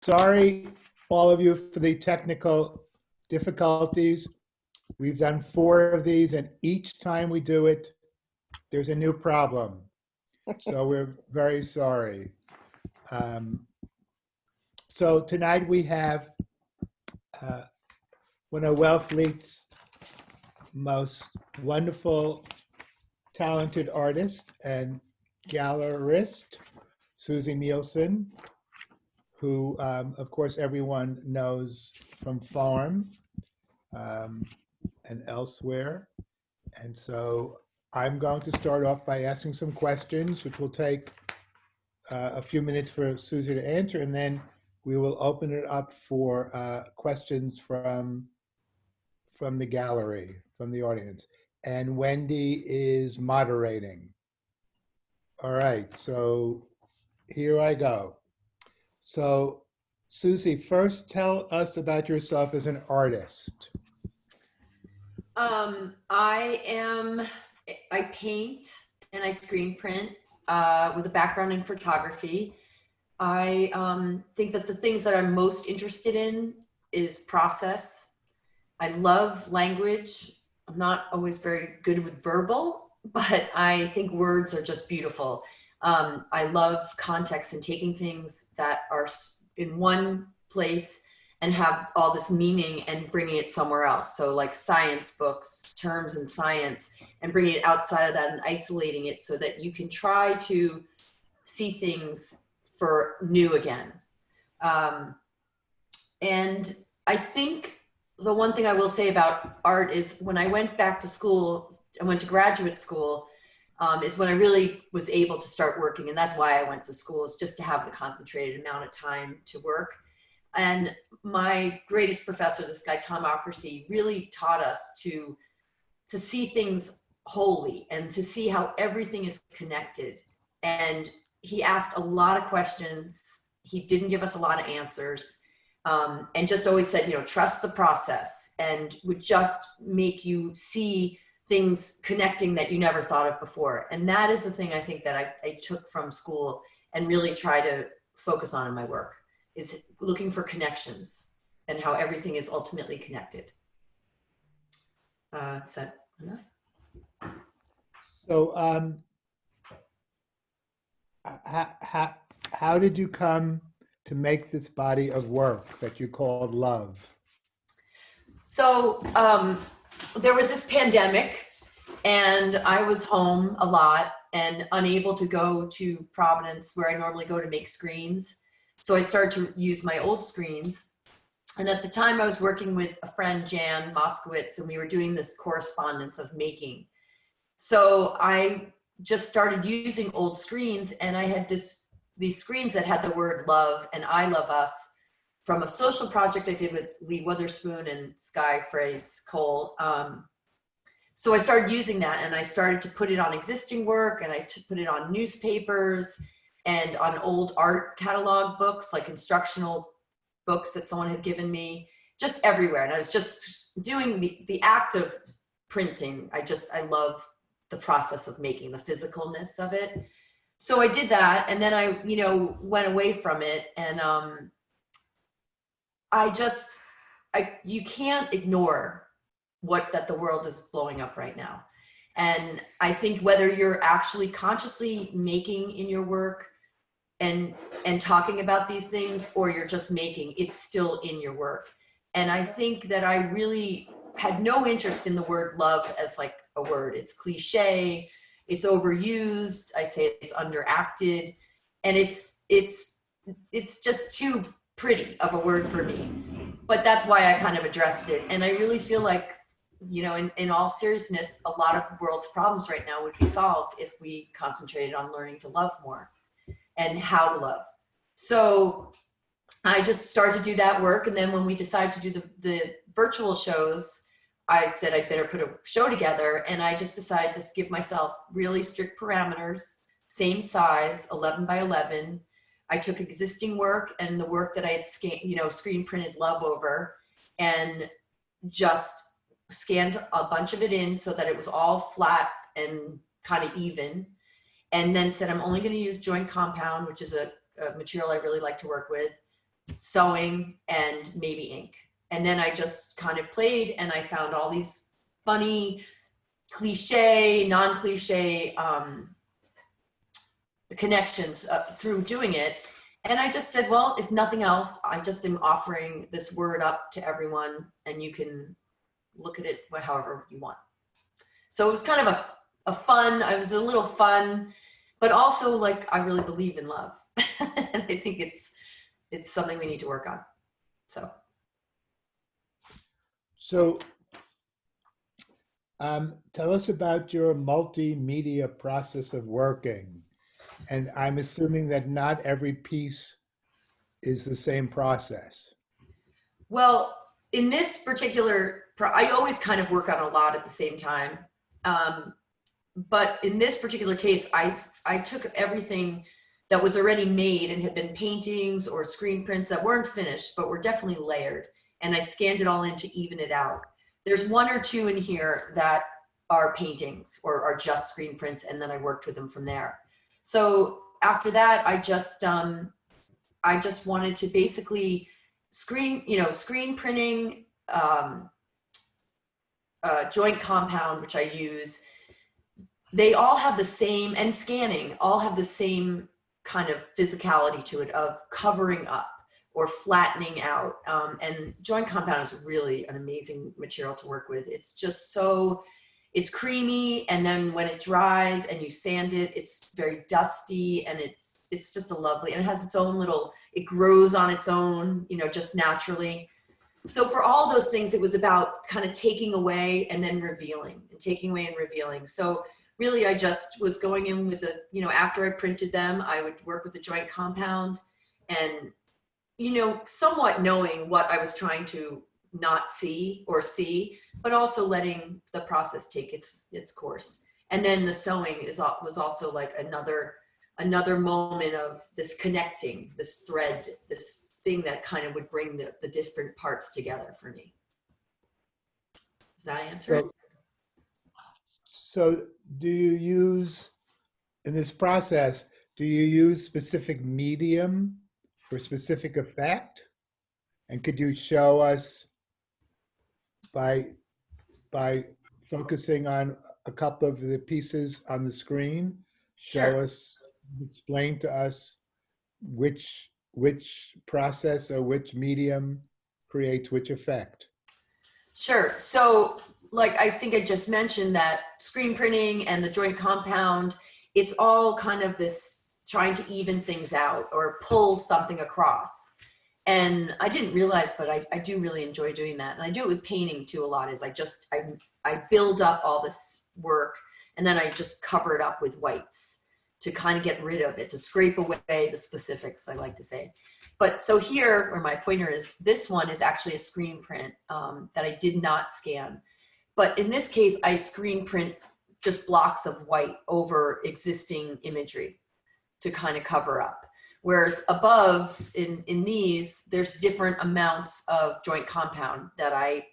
Sorry, all of you, for the technical difficulties. We've done 4 of these, and each time we do it, there's a new problem. So we're very sorry. So tonight we have one of Wellfleet's most wonderful, talented artists and gallerist, Susie Nielsen, who, of course, everyone knows from Farm and elsewhere. And so I'm going to start off by asking some questions, which will take a few minutes for Susie to answer, and then we will open it up for questions from the gallery, from the audience. And Wendy is moderating. All right, so here I go. So, Susie, first tell us about yourself as an artist. I paint and I screen print with a background in photography. I think that the things that I'm most interested in is process. I love language. I'm not always very good with verbal, but I think words are just beautiful. I love context and taking things that are in one place and have all this meaning and bringing it somewhere else. So like science books, terms in science, and bringing it outside of that and isolating it so that you can try to see things for new again. And I think the one thing I will say about art is when I went back to school, I went to graduate school, is when I really was able to start working. And that's why I went to school, is just to have the concentrated amount of time to work. And my greatest professor, this guy, Tom Ockersey, really taught us to see things wholly and to see how everything is connected. And he asked a lot of questions. He didn't give us a lot of answers. And just always said, you know, trust the process, and would just make you see things connecting that you never thought of before. And that is the thing I think that I took from school and really try to focus on in my work, is looking for connections and how everything is ultimately connected. Is that enough? So how did you come to make this body of work that you called love? So there was this pandemic and I was home a lot and unable to go to Providence where I normally go to make screens. So I started to use my old screens. And at the time I was working with a friend, Jan Moskowitz, and we were doing this correspondence of making. So I just started using old screens, and I had these screens that had the word love and I love us from a social project I did with Lee Witherspoon and Sky Fraze Cole. So I started using that, and I started to put it on existing work, and I put it on newspapers and on old art catalog books, like instructional books that someone had given me, just everywhere. And I was just doing the act of printing. I love the process of making, the physicalness of it. So I did that, and then I, went away from it, and you can't ignore that the world is blowing up right now. And I think whether you're actually consciously making in your work and talking about these things, or you're just making, it's still in your work. And I think that I really had no interest in the word love as like a word. It's cliche, it's overused, I say it's underacted, and it's just too pretty of a word for me. But that's why I kind of addressed it. And I really feel like, in all seriousness, a lot of the world's problems right now would be solved if we concentrated on learning to love more and how to love. So I just started to do that work. And then when we decided to do the virtual shows, I said I'd better put a show together. And I just decided to give myself really strict parameters, same size, 11 by 11. I took existing work and the work that I had screen printed love over, and just scanned a bunch of it in so that it was all flat and kind of even. And then said, I'm only going to use joint compound, which is a material I really like to work with. sewing, and maybe ink. And then I just kind of played, and I found all these funny, cliche, non-cliche connections through doing it. And I just said, well, if nothing else, I just am offering this word up to everyone, and you can look at it however you want. So it was kind of a fun, I was a little fun, but also like, I really believe in love. And I think it's something we need to work on. So tell us about your multimedia process of working. And I'm assuming that not every piece is the same process. Well, in this particular, I always kind of work on a lot at the same time. But in this particular case, I took everything that was already made and had been paintings or screen prints that weren't finished, but were definitely layered. And I scanned it all in to even it out. There's one or two in here that are paintings or are just screen prints, and then I worked with them from there. So after that, I just wanted to basically screen printing, joint compound, which I use. They all have the same, and scanning all have the same kind of physicality to it of covering up or flattening out. And joint compound is really an amazing material to work with. It's just it's creamy, and then when it dries and you sand it, it's very dusty, and it's just a lovely, and it has its own little, it grows on its own, just naturally. So for all those things, it was about kind of taking away and then revealing, and taking away and revealing. So really, I just was going in with after I printed them, I would work with the joint compound, and, somewhat knowing what I was trying to not see or see, but also letting the process take its course. And then the sewing was also like another moment of this connecting, this thread, this thing that kind of would bring the different parts together for me. Does that answer it? So do you use, in this process, do you use specific medium for specific effect? And could you show us by focusing on a couple of the pieces on the screen, Sure. explain to us which process or which medium creates which effect? Sure. So like, I think I just mentioned that screen printing and the joint compound, it's all kind of this trying to even things out or pull something across. And I didn't realize, but I do really enjoy doing that. And I do it with painting too a lot, is I build up all this work, and then I just cover it up with whites to kind of get rid of it, to scrape away the specifics, I like to say. But so here, where my pointer is, this one is actually a screen print that I did not scan. But in this case, I screen print just blocks of white over existing imagery to kind of cover up. Whereas above in these, there's different amounts of joint compound that I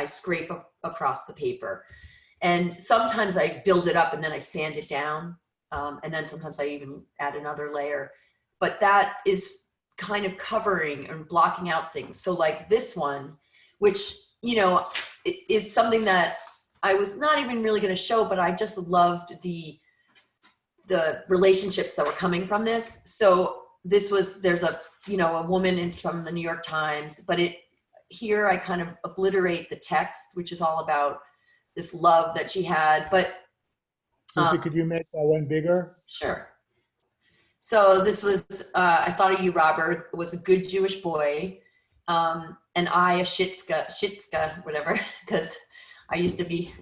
scrape across the paper. And sometimes I build it up and then I sand it down. And then sometimes I even add another layer. But that is kind of covering and blocking out things. So like this one, which, is something that I was not even really going to show, but I just loved the relationships that were coming from this. So there's a woman from the New York Times, but here I kind of obliterate the text, which is all about this love that she had. But Susie, could you make that one bigger? Sure. So this was, I thought of you, Robert, was a good Jewish boy. And I, a shitska, whatever, because I used to be,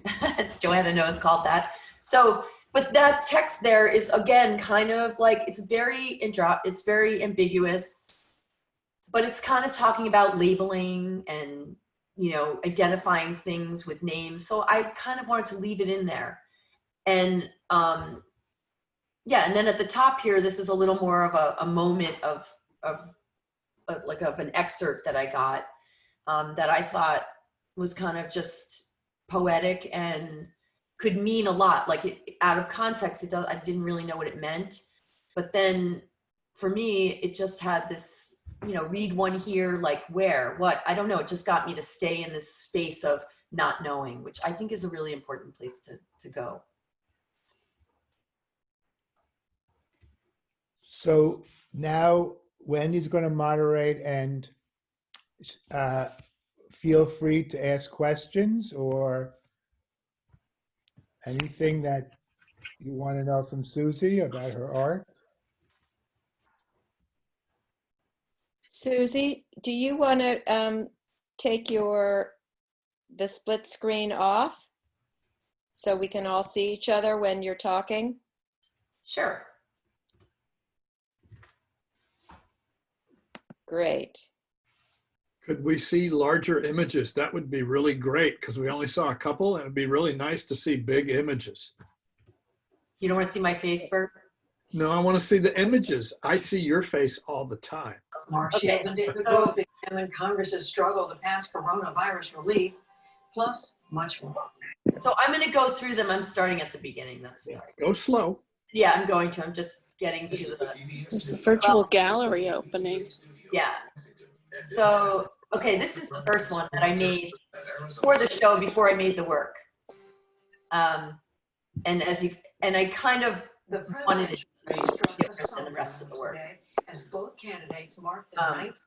Joanna knows, called that. So, but that text there is, again, kind of like, it's very ambiguous, but it's kind of talking about labeling and, identifying things with names. So I kind of wanted to leave it in there. And yeah, and then at the top here, this is a little more of a moment of an excerpt that I got that I thought was kind of just poetic and could mean a lot. Like out of context, I didn't really know what it meant. But then for me, it just had this, read one here, like where, what, I don't know. It just got me to stay in this space of not knowing, which I think is a really important place to go. So now Wendy's going to moderate, and feel free to ask questions or anything that you want to know from Susie about her art. Susie, do you want to take the split screen off so we can all see each other when you're talking? Sure. Great. Could we see larger images? That would be really great because we only saw a couple, and it'd be really nice to see big images. You don't want to see my face, Bert? No, I want to see the images. I see your face all the time. Okay, So, and when Congress has struggled to pass coronavirus relief, plus much more. so I'm going to go through them. I'm starting at the beginning. That's sorry. Go slow. Yeah, I'm going to. I'm just getting to the. There's a virtual gallery opening. Yeah. So, okay, this is the first one that I made for the show before I made the work. And I kind of The wanted it president to be struck a different than the rest of the work. today as both candidates mark the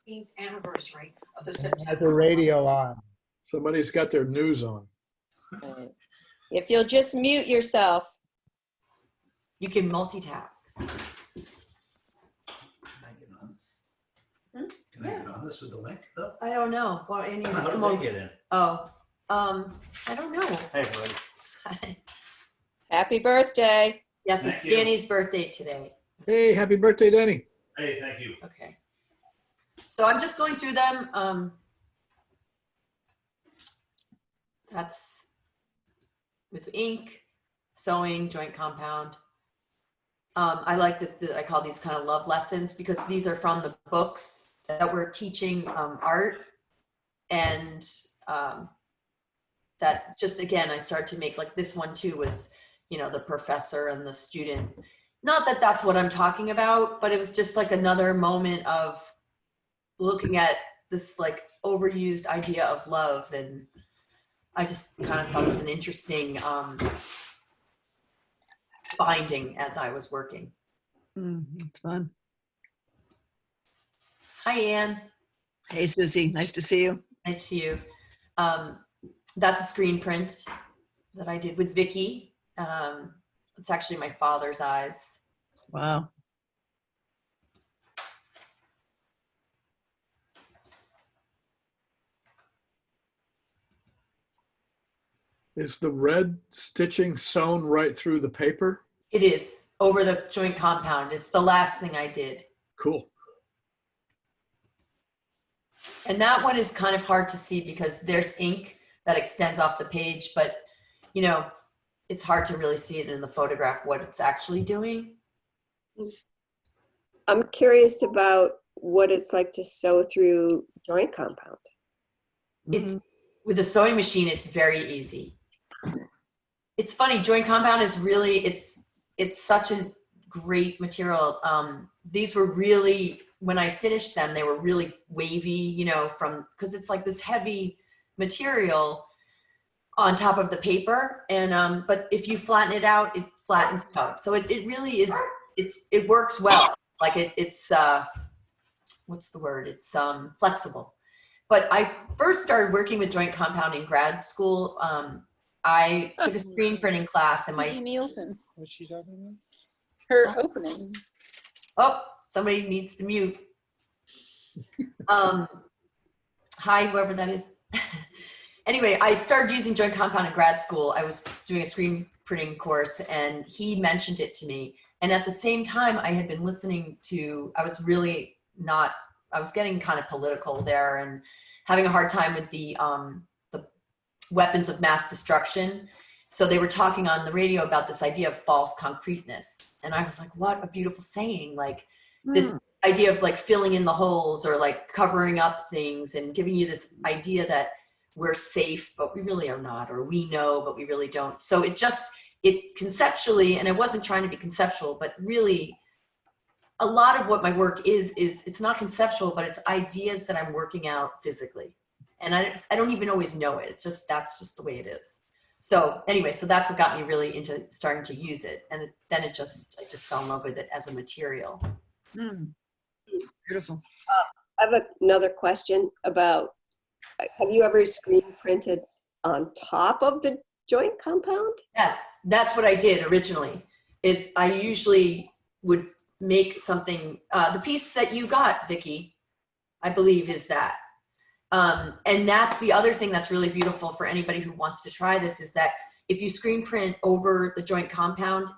19th anniversary of the Has September. the radio on. Somebody's got their news on. Right. If you'll just mute yourself. You can multitask. Can I get on this? Can I get on this with the link though? I don't know. Well, Andy, just How come do over. they get in? Oh, I don't know. Hey, buddy. Happy birthday. Yes, Thank it's you. Danny's birthday today. Hey, happy birthday, Danny. Hey, thank you. Okay. So I'm just going through them. That's with ink, sewing, joint compound. I like that I call these kind of love lessons because these are from the books that we're teaching art. And that just, again, I started to make, like this one too was, the professor and the student. Not that that's what I'm talking about, but it was just like another moment of looking at this like overused idea of love. And I just kind of thought it was an interesting finding as I was working. It's fun. Hi, Anne. Hey, Susie. Nice to see you. Nice to see you. That's a screen print that I did with Vicky. It's actually my father's eyes. Wow. Is the red stitching sewn right through the paper? It is over the joint compound. It's the last thing I did. Cool. And that one is kind of hard to see because there's ink that extends off the page, but it's hard to really see it in the photograph what it's actually doing. I'm curious about what it's like to sew through joint compound. It's with a sewing machine, it's very easy. It's funny, joint compound is really, it's such a great material. These were really, when I finished them, they were really wavy, because it's like this heavy material on top of the paper. And, but if you flatten it out, it flattens out. So it really is, it works well. Like it's what's the word? It's flexible. But I first started working with joint compound in grad school. I took a screen printing class and Susie Nielsen, What's she talking about? her opening. oh, somebody needs to mute. Hi, whoever that is. Anyway, I started using joint compound in grad school. I was doing a screen printing course and he mentioned it to me. And at the same time, I had been listening to, I was getting kind of political there and having a hard time with the weapons of mass destruction. So they were talking on the radio about this idea of false concreteness. And I was like, what a beautiful saying. Like this idea of like filling in the holes or like covering up things and giving you this idea that we're safe, but we really are not, or we know, but we really don't. So it conceptually, and I wasn't trying to be conceptual, but really a lot of what my work is it's not conceptual, but it's ideas that I'm working out physically. And I don't even always know it. It's just, that's just the way it is. So anyway, so that's what got me really into starting to use it. And then I just fell in love with it as a material. Beautiful. I have another question about, have you ever screen printed on top of the joint compound? Yes, that's what I did originally. Is I usually would make something, the piece that you got, Vicky, I believe is that. And that's the other thing that's really beautiful for anybody who wants to try this, is that if you screen print over the joint compound,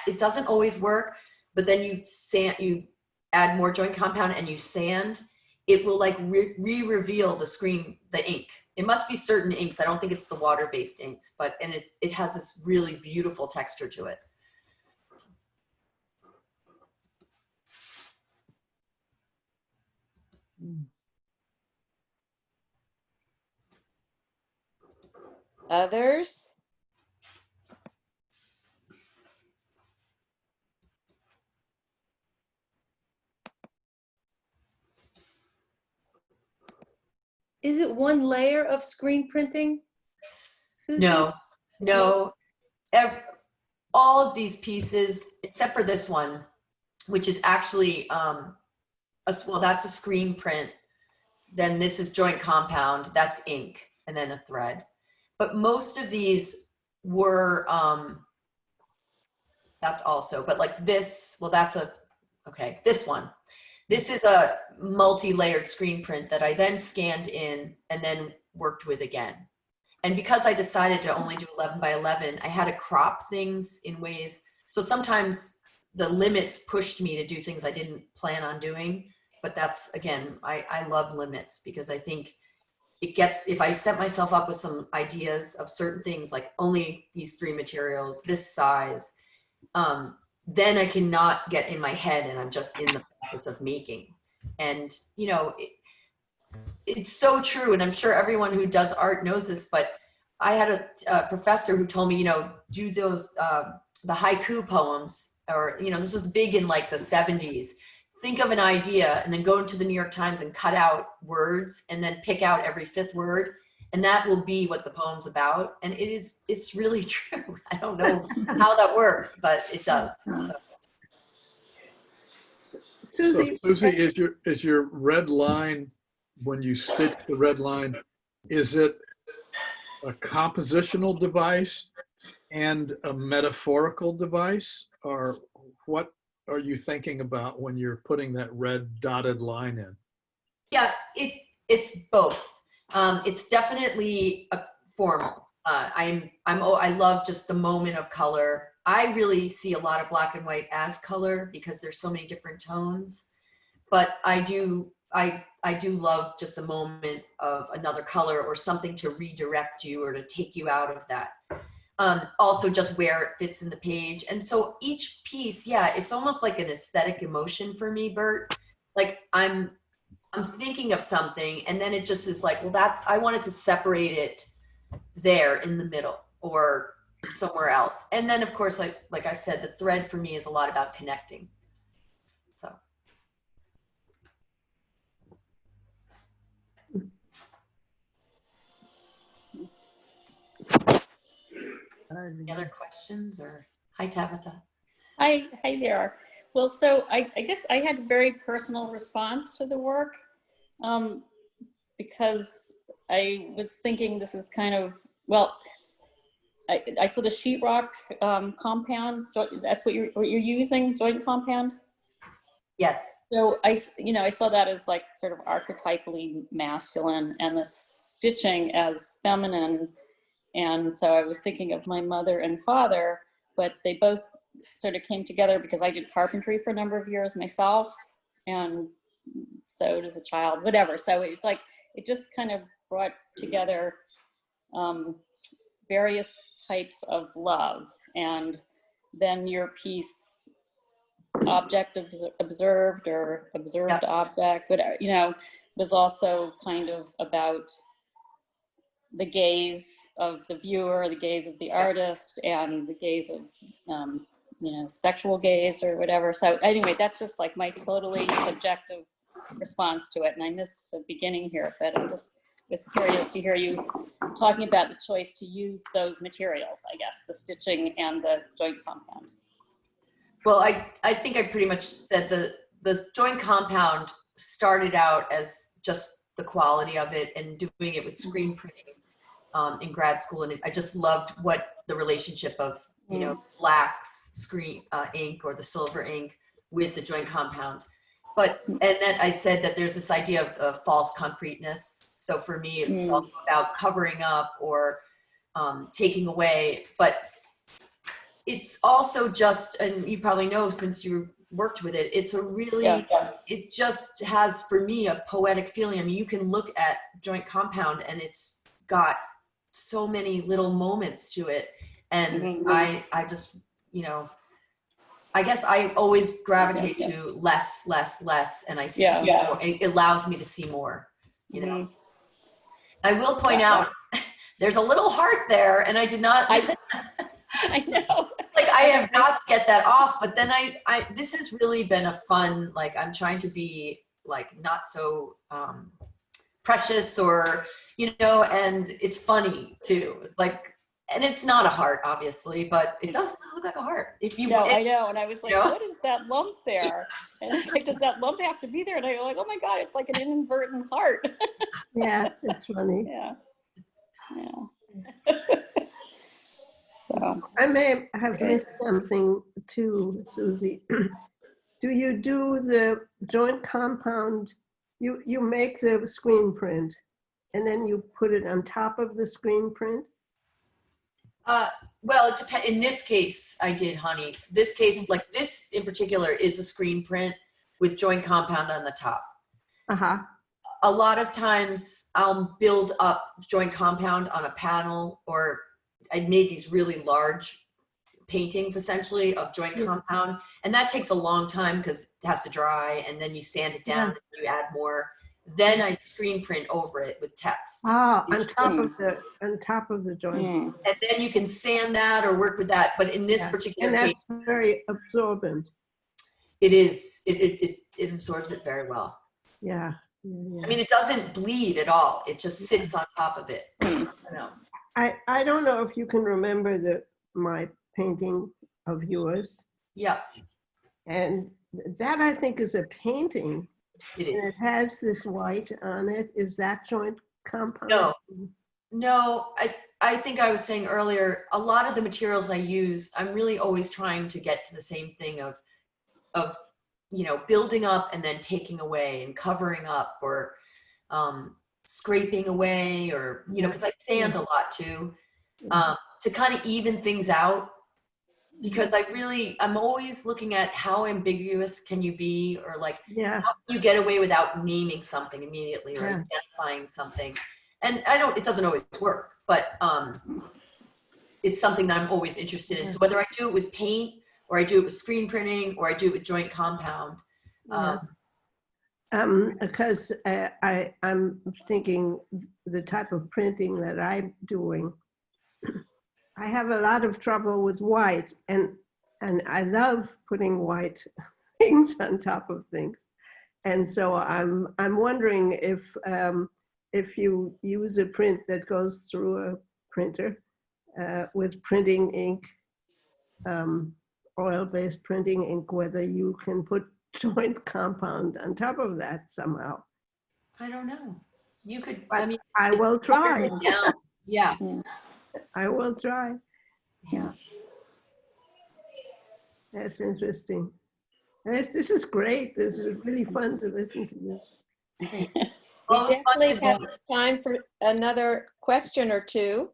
it doesn't always work, but then you add more joint compound and you sand, it will like re-reveal the ink. It must be certain inks. I don't think it's the water-based inks, and it has this really beautiful texture to it. Others? Is it one layer of screen printing, Susie? No. All of these pieces, except for this one, which is actually, well, that's a screen print. Then this is joint compound, that's ink, and then a thread. But most of these were, that's also, but like this, well, okay, this one. This is a multi-layered screen print that I then scanned in and then worked with again. And because I decided to only do 11 by 11, I had to crop things in ways. So sometimes the limits pushed me to do things I didn't plan on doing. But that's, again, I love limits, because I think it gets, if I set myself up with some ideas of certain things, like only these 3 materials, this size, then I cannot get in my head and I'm just in the process of making. And, you know, it's so true. And I'm sure everyone who does art knows this, but I had a professor who told me, you know, do those, the haiku poems, or, you know, this was big in like the 70s. Think of an idea and then go into the New York Times and cut out words and then pick out every 5th word. And that will be what the poem's about. And it's really true. I don't know how that works, but it does. So. Susie, So Susie, is your red line, when you stitch the red line, is it a compositional device and a metaphorical device? Or what are you thinking about when you're putting that red dotted line in? Yeah, it's both. It's definitely a formal. I love just the moment of color. I really see a lot of black and white as color because there's so many different tones. But I do love just a moment of another color or something to redirect you or to take you out of that. Also just where it fits in the page. And so each piece, yeah, it's almost like an aesthetic emotion for me, Bert. Like I'm thinking of something and then it just is like, well, I wanted to separate it there in the middle or somewhere else. And then of course, like I said, the thread for me is a lot about connecting. So. Any other questions? Or hi, Tabitha. Hi there. Well, so I guess I had a very personal response to the work because I was thinking this is kind of, well, I saw the sheetrock compound. That's what you're using, joint compound? Yes. So I saw that as like sort of archetypally masculine and the stitching as feminine. And so I was thinking of my mother and father, but they both sort of came together because I did carpentry for a number of years myself and sewed as a child, whatever. So it's like, it just kind of brought together various types of love. And then your piece, object observed or observed object, whatever, was also kind of about the gaze of the viewer, the gaze of the artist, and the gaze of sexual gaze or whatever. So anyway, that's just like my totally subjective response to it. And I missed the beginning here, but I just was curious to hear you talking about the choice to use those materials, I guess, the stitching and the joint compound. Well, I think I pretty much said the joint compound started out as just the quality of it and doing it with screen printing in grad school. And I just loved what the relationship of, black screen ink or the silver ink with the joint compound. And then I said that there's this idea of false concreteness. So for me, it's also about covering up or taking away, but it's also just, and you probably know since you worked with it, it's a really, it just has for me a poetic feeling. I mean, you can look at joint compound and it's got so many little moments to it. And I just, I guess I always gravitate to less, and I see more. It allows me to see more, I will point out there's a little heart there, and I did not. I know. Like I have got to get that off, but then this has really been a fun, like I'm trying to be like not so precious or, and it's funny too. It's like, and it's not a heart obviously, but it does look like a heart. If you I know. And I was like, what is that lump there? And it's like, does that lump have to be there? And I go like, oh my God, it's like an inadvertent heart. Yeah, it's funny. Yeah. So. I may have missed something too, Susie. Do you do the joint compound? You make the screen print and then you put it on top of the screen print? Well, it depends. In this case, I did, honey. This case, like this in particular, is a screen print with joint compound on the top. A lot of times I'll build up joint compound on a panel, or I made these really large paintings essentially of joint compound, and that takes a long time because it has to dry, and then you sand it down, and you add more. Then I screen print over it with text. Oh, on top of the joint. And then you can sand that or work with that. But in this particular case, that's very absorbent. It is. It absorbs it very well. Yeah. I mean, it doesn't bleed at all. It just sits on top of it. I don't know if you can remember my painting of yours. Yeah. And that I think is a painting. It is. And it has this white on it. Is that joint compound? No. I think I was saying earlier, a lot of the materials I use, I'm really always trying to get to the same thing of building up and then taking away and covering up or scraping away, or because I sand a lot too, to kind of even things out. Because I'm always looking at how ambiguous can you be, or like how can you get away without naming something immediately or identifying something. And it doesn't always work, but it's something that I'm always interested in. So whether I do it with paint or I do it with screen printing or I do it with joint compound. Because I'm thinking the type of printing that I'm doing, I have a lot of trouble with white, and I love putting white things on top of things, and so I'm wondering if you use a print that goes through a printer with printing ink, oil-based printing ink, whether you can put joint compound on top of that somehow. I don't know. You could. But I will try. Yeah. I will try. Yeah. That's interesting. This is great. This is really fun to listen to you. We definitely have time for another question or two.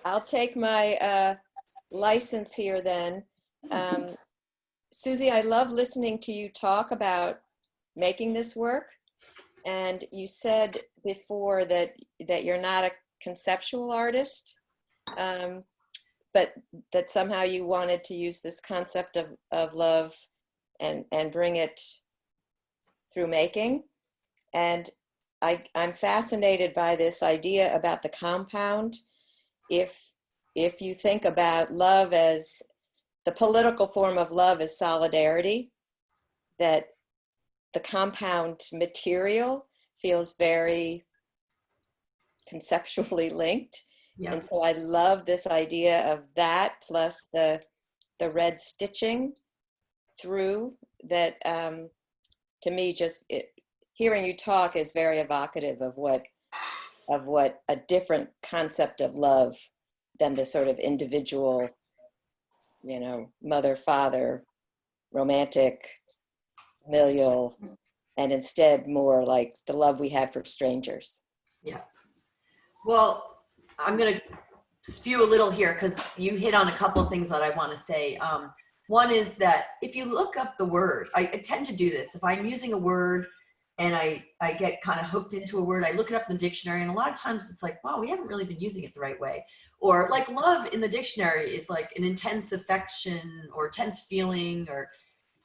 I'll take my license here then. Susie, I love listening to you talk about making this work. And you said before that you're not a conceptual artist, but that somehow you wanted to use this concept of love and bring it through making. And I'm fascinated by this idea about the compound. If if you think about love as the political form of love is solidarity, that the compound material feels very conceptually linked. Yeah. And so I love this idea of that plus the red stitching through that, to me, just hearing you talk is very evocative of what a different concept of love than the sort of individual, you know, mother, father, romantic, familial, and instead more like the love we have for strangers. Yeah. Well, I'm going to spew a little here because you hit on a couple of things that I want to say. One is that if you look up the word, I tend to do this. If I'm using a word and I get kind of hooked into a word, I look it up in the dictionary, and a lot of times it's like, wow, we haven't really been using it the right way. Or like love in the dictionary is like an intense affection or tense feeling,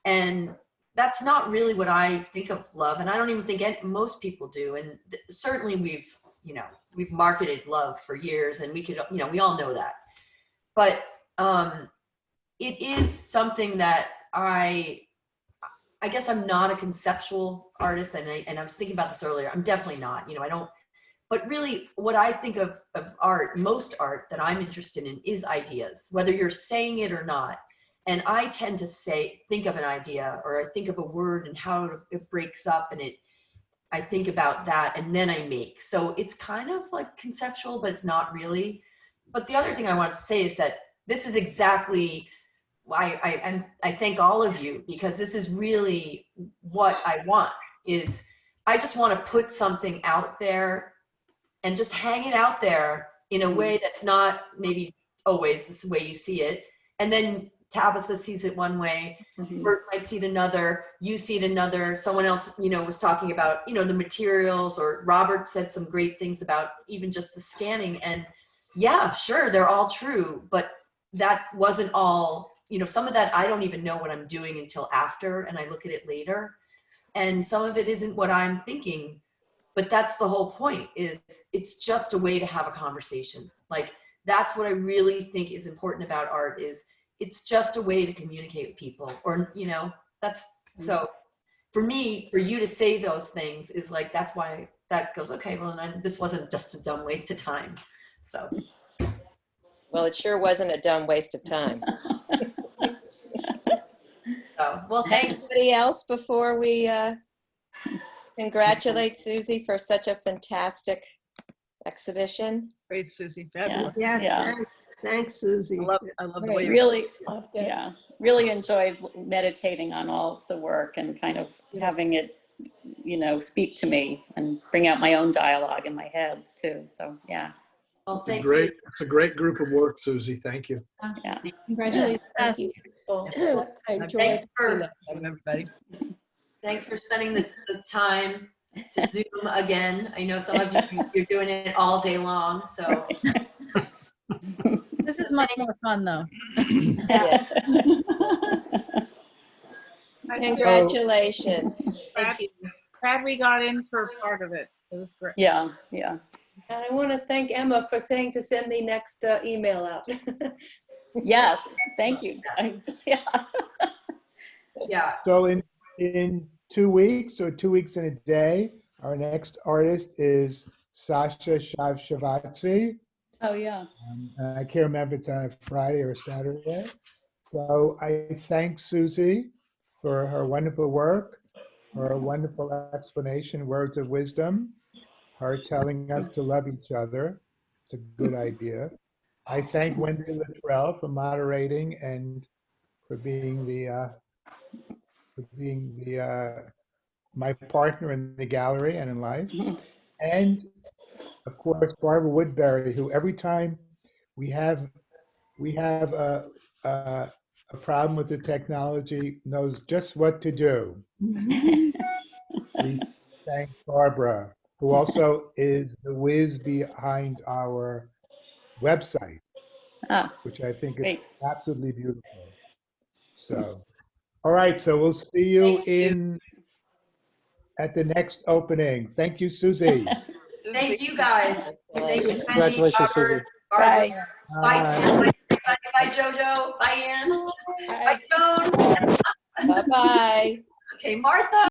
and that's not really what I think of love. And I don't even think most people do. And certainly we've marketed love for years, and we all know that. But it is something that I guess I'm not a conceptual artist, and I was thinking about this earlier. I'm definitely not, I don't, but really what I think of art, most art that I'm interested in is ideas, whether you're saying it or not. And I tend to think of an idea, or I think of a word and how it breaks up, and I think about that, and then I make. So it's kind of like conceptual, but it's not really. But the other thing I want to say is that this is exactly why I thank all of you, because this is really what I want. Is I just want to put something out there and just hang it out there in a way that's not maybe always this way you see it. And then Tabitha sees it one way, Bert might see it another, you see it another, someone else, was talking about, the materials, or Robert said some great things about even just the scanning. And yeah, sure, they're all true, but that wasn't all, some of that I don't even know what I'm doing until after, and I look at it later. And some of it isn't what I'm thinking, but that's the whole point, is it's just a way to have a conversation. Like, that's what I really think is important about art, is it's just a way to communicate with people, or, that's, so for me, for you to say those things is like, that's why that goes, okay, well, this wasn't just a dumb waste of time. So. Well, it sure wasn't a dumb waste of time. So, well, thank you. Anybody else before we congratulate Susie for such a fantastic exhibition? Great, Susie. Fabulous. Yeah. Thanks, Susie. I love the way you're really enjoyed meditating on all of the work and kind of having it, speak to me and bring out my own dialogue in my head too. So yeah. Well, thank you. you. It's a great group of work, Susie. Thank you. Yeah. Congratulations. Thank you. I enjoyed everybody. Thanks for spending the time to Zoom again. I know some of you're doing it all day long, so. This is much more fun, though. Yeah. Congratulations. Glad we got in for part of it. It was great. Yeah. And I want to thank Emma for saying to send the next email out. Yes, thank you. Yeah. So in 2 weeks, or 2 weeks and a day, our next artist is Sasha Shavshavatsi. Oh, yeah. I can't remember if it's on a Friday or a Saturday. So I thank Susie for her wonderful work, her wonderful explanation, words of wisdom, her telling us to love each other. It's a good idea. I thank Wendy Littrell for moderating and for being my partner in the gallery and in life. And of course, Barbara Woodbury, who every time we have a problem with the technology, knows just what to do. We thank Barbara, who also is the whiz behind our website, which I think is absolutely beautiful. So, all right, so we'll see you at the next opening. Thank you, Susie. Thank you, guys. Thank you, Congratulations, Susie. Bye. Bye. Bye, Jojo. Bye, Ann. Bye, Joan. Bye-bye. Okay, Martha.